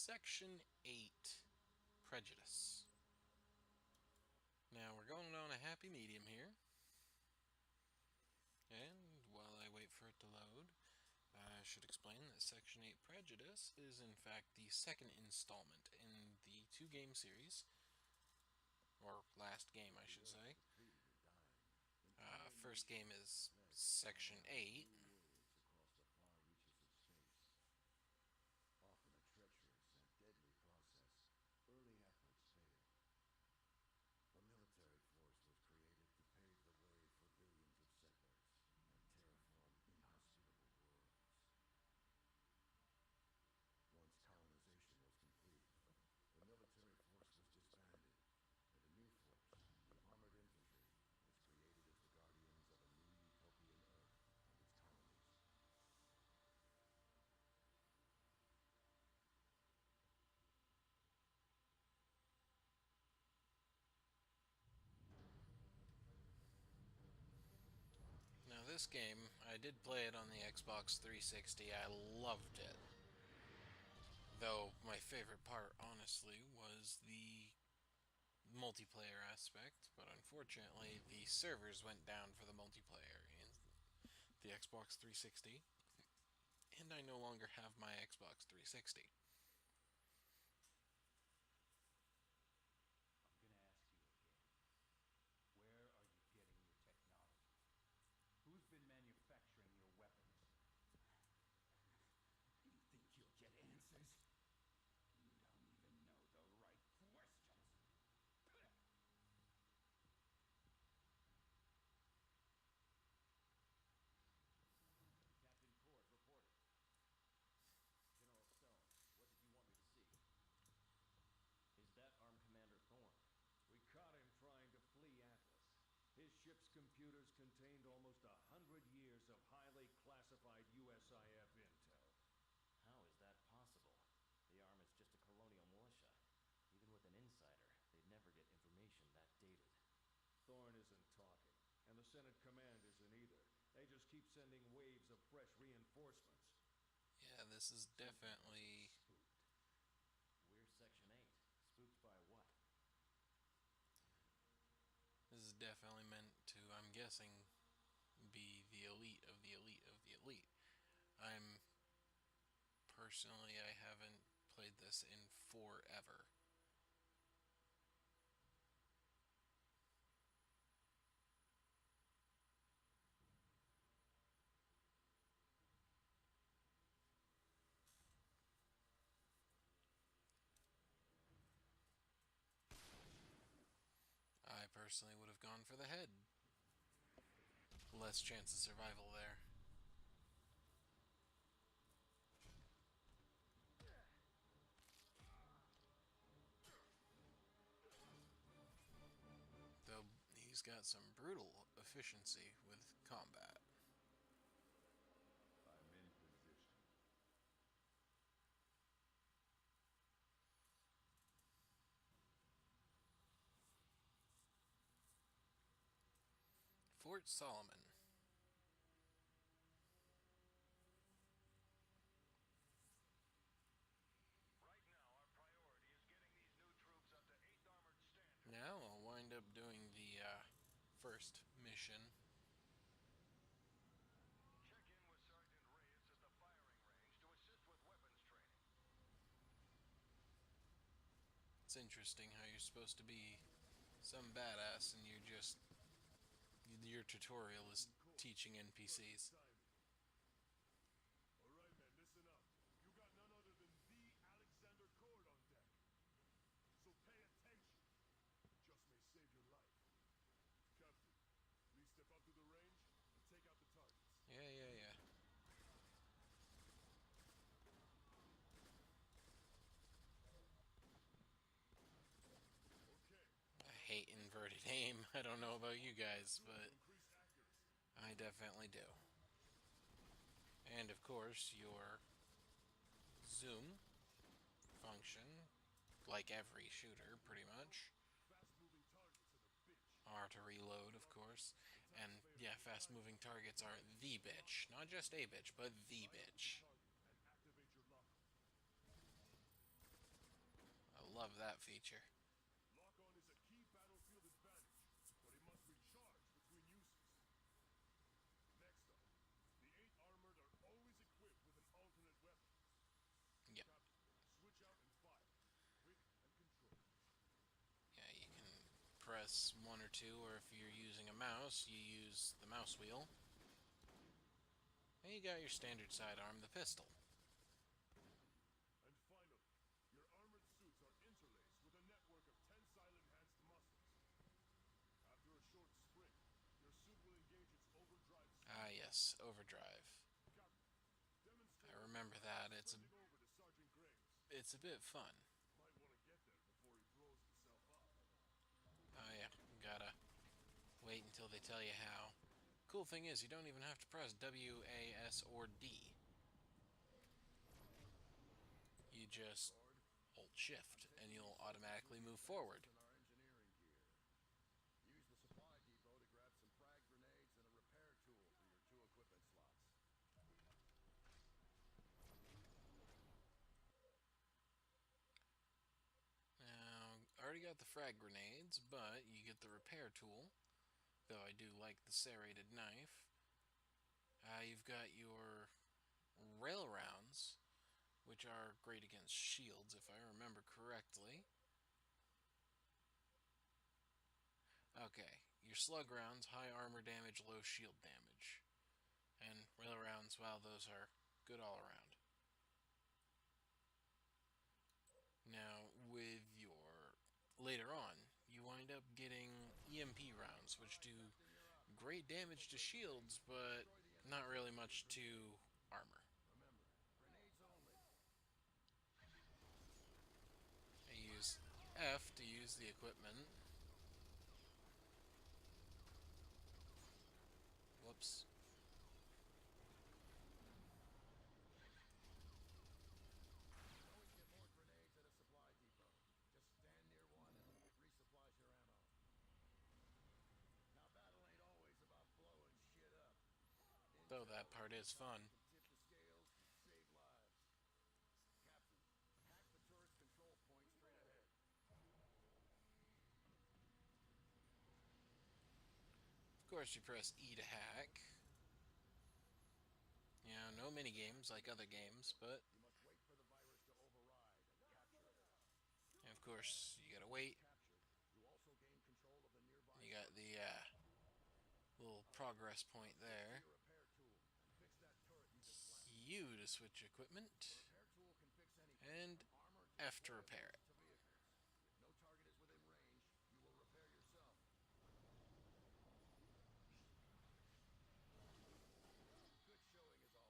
Section 8, Prejudice. Now we're going on a happy medium here. And while I wait for it to load, I should explain that Section 8 Prejudice is in fact the second installment in the two-game series, or last game I should say. First game is Section 8. Often a treacherous and deadly process, early efforts failed. A military force was created to pave the way for billions of settlers and terraform inhospitable worlds. Once colonization was complete, the military force was disbanded, and a new force, the armored infantry, was created as the guardians of a new utopian Earth and its colonies. Now this game, I did play it on the Xbox 360. I loved it. Though my favorite part, honestly, was the multiplayer aspect, but unfortunately the servers went down for the multiplayer in the Xbox 360, and I no longer have my Xbox 360. I'm gonna ask you again. Where are you getting your technology? Who's been manufacturing your weapons? You think you'll get answers? You don't even know the right questions. Captain Cord reporting. General Stone, what did you want me to see? Is that Armed Commander Thorne? We caught him trying to flee Atlas. His ship's computers contained almost 100 years of highly classified USIF intel. How is that possible? The Arm is just a colonial militia. Even with an insider, they'd never get information that dated. Thorne isn't talking, and the Senate command isn't either. They just keep sending waves of fresh reinforcements. Yeah, this is definitely... Spooked. We're Section 8. Spooked by what? This is definitely meant to, I'm guessing, be the elite of the elite of the elite. I'm... Personally, I haven't played this in forever. I personally would have gone for the head. Less chance of survival there. Though he's got some brutal efficiency with combat. I'm in position. Fort Solomon. Right now, our priority is getting these new troops up to 8th Armored Standard. Now I'll wind up doing the first mission. Check in with Sergeant Reyes at the firing range to assist with weapons training. It's interesting how you're supposed to be some badass and you're just... Your tutorial is teaching NPCs. Alright, men, listen up. You got none other than the Alexander Cord on deck. So pay attention. It just may save your life. Captain, please step up to the range and take out the targets. Yeah. Okay. I hate inverted aim. I don't know about you guys, To but increase accuracy. I definitely do. And of course, your zoom function, like every shooter pretty much, Fast-moving targets are the bitch. are to reload, of course. And yeah, fast moving targets are the bitch. Not just a bitch, but the bitch. Target and activate your lock. love that feature. Lock-on is a key battlefield advantage, but it must be charged between uses. Next up, the 8 armored are always equipped with an alternate weapon. Yep. Captain, switch out and fire. Quick and controlled. Yeah, you can press 1 or 2, or if you're using a mouse, you use the mouse wheel. And you got your standard sidearm, the pistol. And finally, your armored suits are interlaced with a network of tensile enhanced muscles. After a short sprint, your suit will engage its overdrive Ah, speed. yes, overdrive. Captain, demonstrate I remember overdrive that. by sprinting over to Sergeant Graves. It's a bit fun. Might want to get there before he blows himself up. Oh yeah, gotta wait until they tell you how. Cool thing is, you don't even have to press W, A, S, or D. You just Lord, hold I'm Shift, and taking you'll these soldiers automatically through the move forward. defenses in our engineering gear. Use the supply depot to grab some frag grenades and a repair tool for your 2 equipment slots. Now, I already got the frag grenades, but you get the repair tool, though I do like the serrated knife. You've got your rail rounds, which are great against shields, if I remember correctly. Okay, your slug rounds, high armor damage, low shield damage. And rail rounds, well, those are good all around. Now, with your later on, you wind up getting EMP rounds, which do Captain, you're up. great damage to Infiltrate the shields, base and but destroy the not enemy really sentries with much grenades. to armor. Remember, grenades only. I use F to use the equipment. Whoops. You can always get more grenades at a supply depot. Just stand near one and it resupplies your ammo. Now, battle ain't always about blowing shit up. Though Intel that at part any is time fun. can tip the scales and save lives. Captain, hack the turret's control point straight ahead. Of course, you press E to hack. You know, no mini games like other games, but You must wait for the virus to override and capture it. of course, you gotta Once wait. captured, you also gain control of the nearby You got the structure. little All right, progress now point switch to there. your repair tool and fix that turret you just flattened. U to switch equipment, The repair tool can fix anything and from armor to F to repair deployables it. to vehicles. If no target is within range, you will repair yourself. Good showing as always, sir.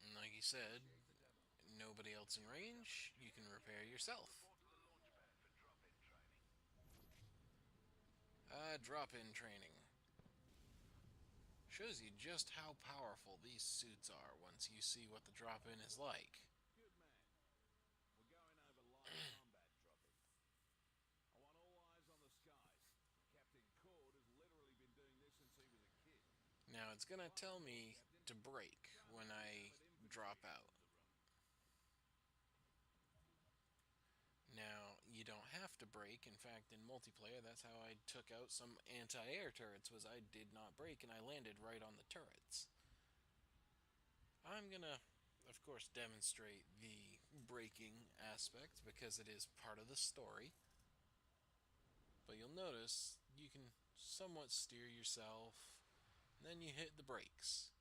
And like you said, Initiate the demo. nobody else in range, you can repair yourself. Report to the launch pad for drop-in training. Drop-in training. Shows you just how powerful these suits are once you see what the drop-in is like. Good man. We're going over light combat drop-in. I want all eyes on the skies. Captain Cord has literally been doing this since he was a kid. Now it's gonna Fire tell away, me Captain. to brake Don't when let the I armored infantry drop out. enter the room. Now, you don't have to brake. In fact, in multiplayer, that's how I took out some anti-air turrets, was I did not brake and I landed right on the turrets. I'm gonna, of course, demonstrate the braking aspect because it is part of the story. But you'll notice you can somewhat steer yourself, and then you hit the brakes.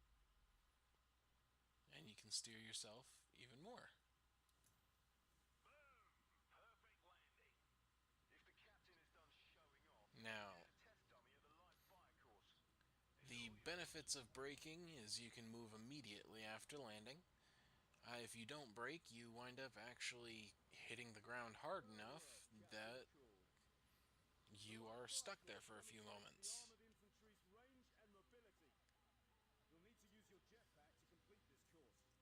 And you can steer yourself even more. Boom! Perfect landing. If the captain is done showing off, Now, here's a test dummy of the live fire course. the Enjoy your benefits of braking is you can move immediately after landing. If you don't brake, you wind up actually hitting the ground hard Well enough worked, Captain that Cord. The you live are fire stuck there course for a few demonstrates the moments. armored infantry's range and mobility. You'll need to use your jetpack to complete this course.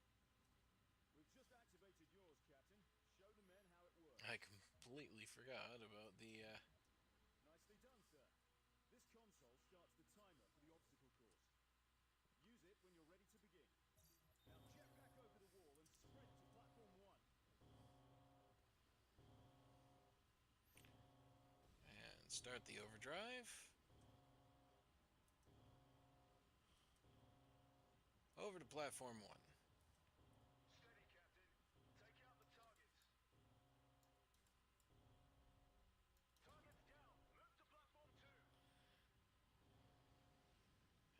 We've just activated yours, Captain. Show the men how it works. I completely forgot about the. Nicely done, sir. This console starts the timer for the obstacle course. Use it when you're ready to begin. Now jetpack over the wall and sprint to platform 1. Start the overdrive. Over to platform 1. Steady, Captain. Take out the targets. Targets down. Move to platform 2.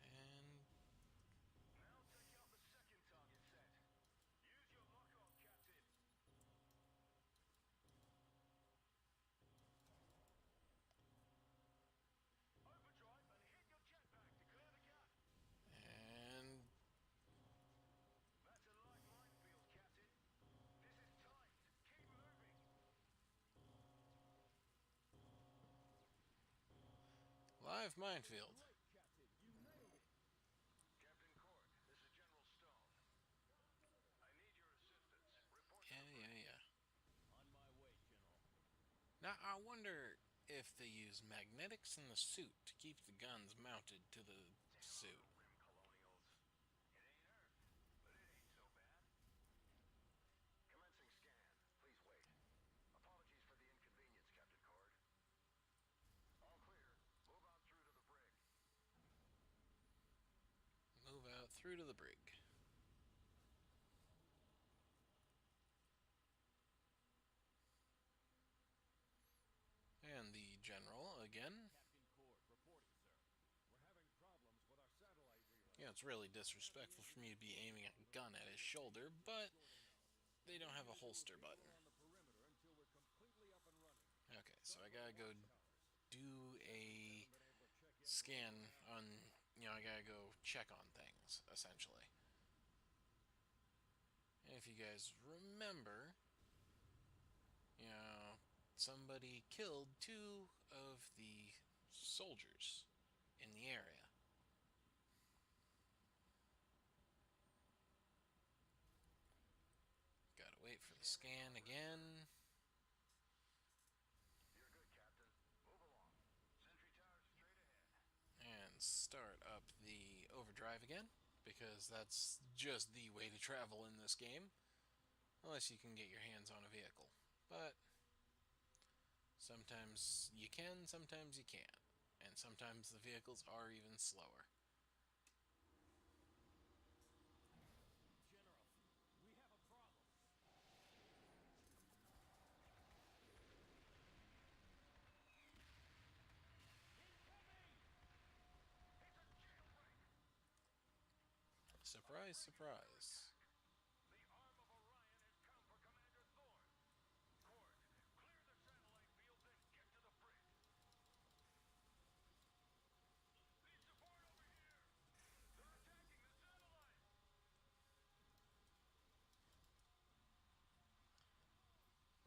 And Now take out the second target set. Use your lock-on, Captain. Overdrive and hit your jetpack to clear the gap. and That's a live minefield, Captain. This is timed. Keep moving. live minefield. Great, Captain. You nailed it. Captain Cord, this is General Stone. I need your assistance. Report to the Yeah, brig. yeah, yeah. On my way, General. Now I wonder if they use magnetics in the suit to keep the guns mounted to the Damn suit. outer rim colonials. It ain't Earth, but it ain't so bad. Commencing scan. Please wait. Apologies for the inconvenience, Captain Cord. All clear. Move on through to the brig. Move out through to the brig. And the general again. Captain Cord, reporting, sir. We're having problems with our satellite relay. Yeah, it's really disrespectful for me to be aiming a gun at his shoulder, but they don't have a holster button. On the perimeter until we're completely up and running. Okay, so I gotta go do a Haven't been able to check in for scan over an hour. on, I gotta go check on things, essentially. And if you guys remember, you know, somebody killed 2 of the soldiers in the area. Gotta wait for the scan again. You're good, Captain. Move along. Sentry tower straight ahead. And start up the overdrive again, because that's just the way to travel in this game. Unless you can get your hands on a vehicle. But sometimes you can, sometimes you can't. And sometimes the vehicles are even slower. General, we have a problem. Incoming! It's a jailbreak! Surprise, surprise. The arm of Orion has come for Commander Thorne. Cord, clear the satellite fields and get to the brig. Need support over here! They're attacking the satellite!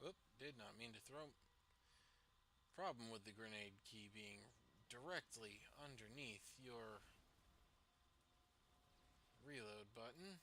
Whoop, did not mean to throw. Problem with the grenade key being directly underneath your reload button.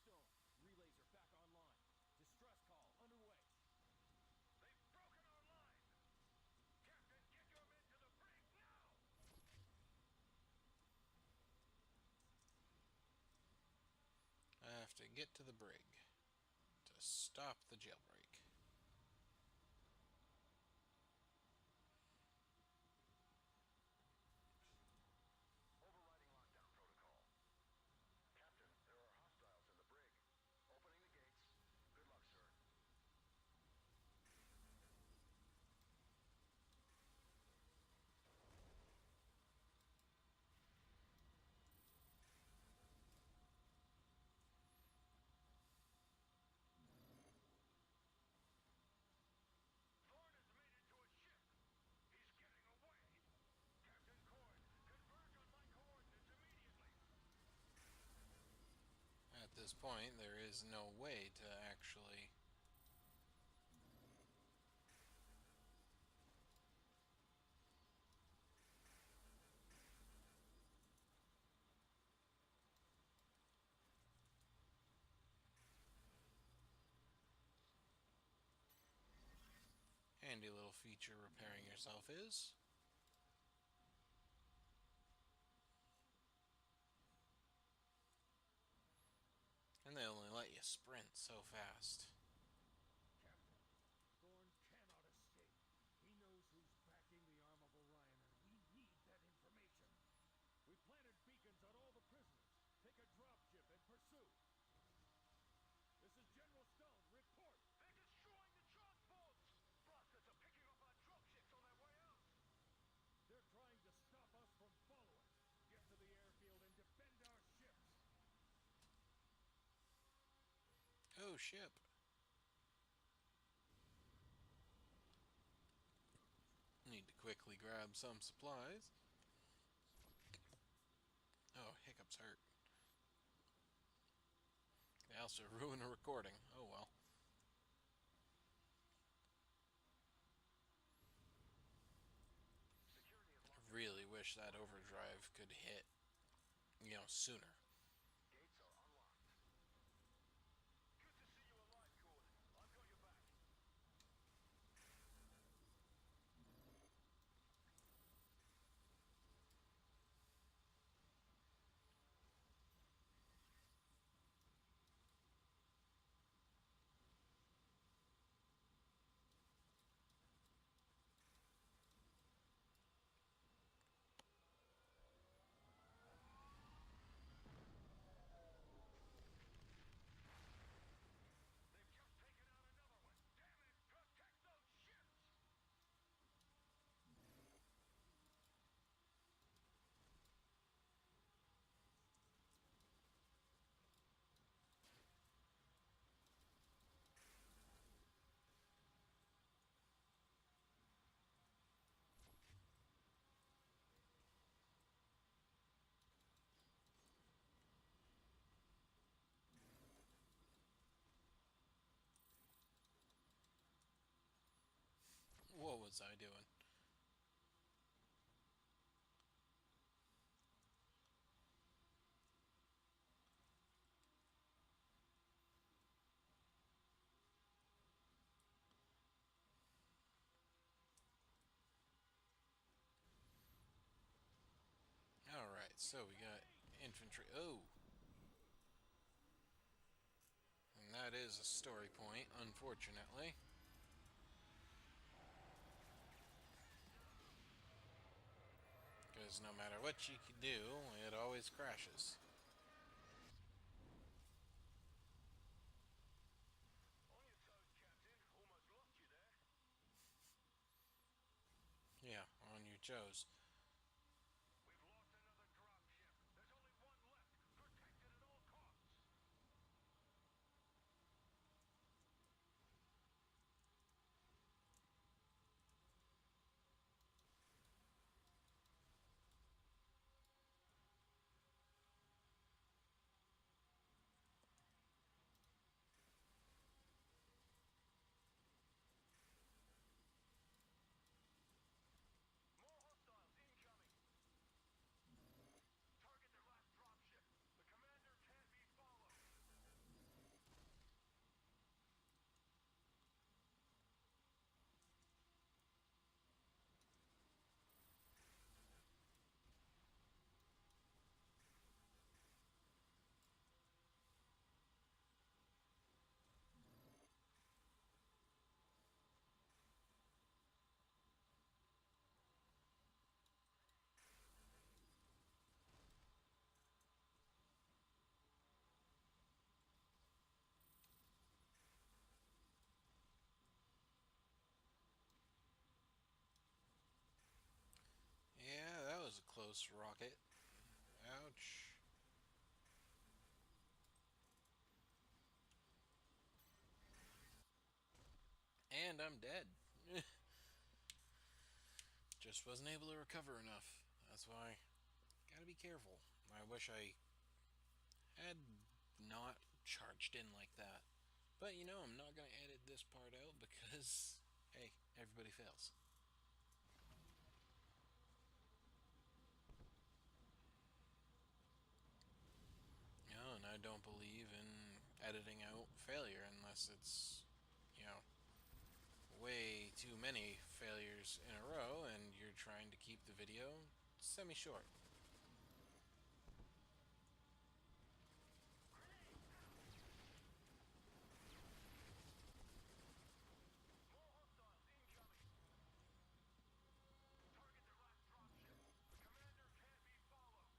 General Stone, relays are back online. Distress call underway. They've broken our line! Captain, get your men to the brig now! I have to get to the brig to stop the jailbreak. Overriding lockdown protocol. Captain, there are hostiles in the brig. Opening the gates. Good luck, sir. Thorne has made it to a ship. He's getting away. Captain Cord, converge on my coordinates immediately. At this point, there is no way to actually actually. Handy little feature repairing yourself is. And they only let you sprint so fast. Captain, Thorn cannot escape. He knows who's backing the arm of Orion, and we need that information. We've planted beacons on all the prisoners. Take a dropship and pursue. This is General Stone. Report. They're destroying the transports! Bastards are picking up our dropships on their way out! They're trying to stop us from following. Get to the airfield and defend our ships. Oh, ship. Need to quickly grab some supplies. Oh, hiccups hurt. They also ruin a recording. Oh well. Security is I locked us really down. wish that overdrive could hit, sooner. Gates are unlocked. Good to see you alive, Cord. I've got your back. They've just taken out another one. Damn it! Protect those ships! What was I doing? Alright, so we got infantry. Oh! And that is a story point, unfortunately. Because no matter what you can do, it always crashes. On your toes, Captain. Almost lost you there. Yeah, on your toes. We've lost another dropship. There's only one left. Protect it at all costs. More hostiles incoming. Target their last dropship. The commander can't be followed. Yeah, that was a close rocket. Ouch. And I'm dead. Just wasn't able to recover enough. That's why gotta be careful. I wish I had not charged in like that. But you know, I'm not going to edit this part out because, hey, everybody fails. You know, and I don't believe in editing out failure unless it's, you know, way too many failures in a row and you're trying to keep the video semi short. More hostiles incoming. Target their last dropship. The commander can't be followed.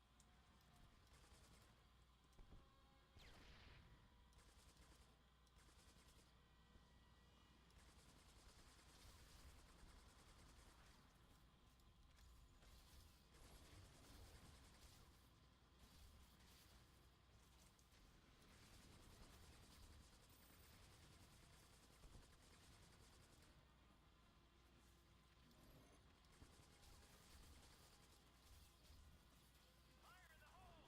Fire in the hole!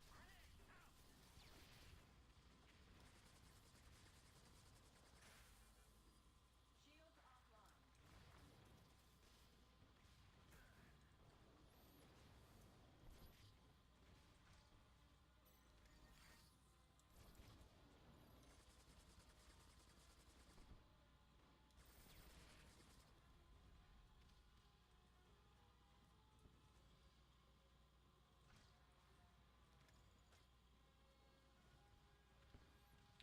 Grenade out! Shields offline.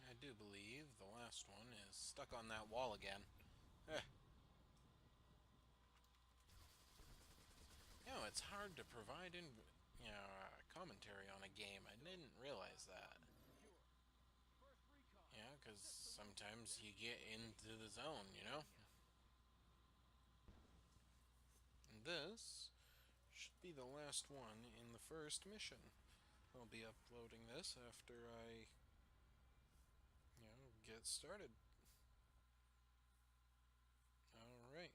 I do believe the last one is stuck on that wall again. Eh. You know, it's hard to provide commentary on a game. I didn't realize that. Secure. First recon. Yeah, because Set to win. sometimes This you is get into the zone, you know? Pennsylvania. And this should be the last one in the first mission. I'll be uploading this after I, get started. Alright.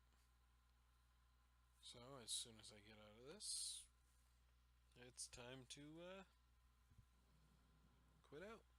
So, as soon as I get out of this, it's time to quit out.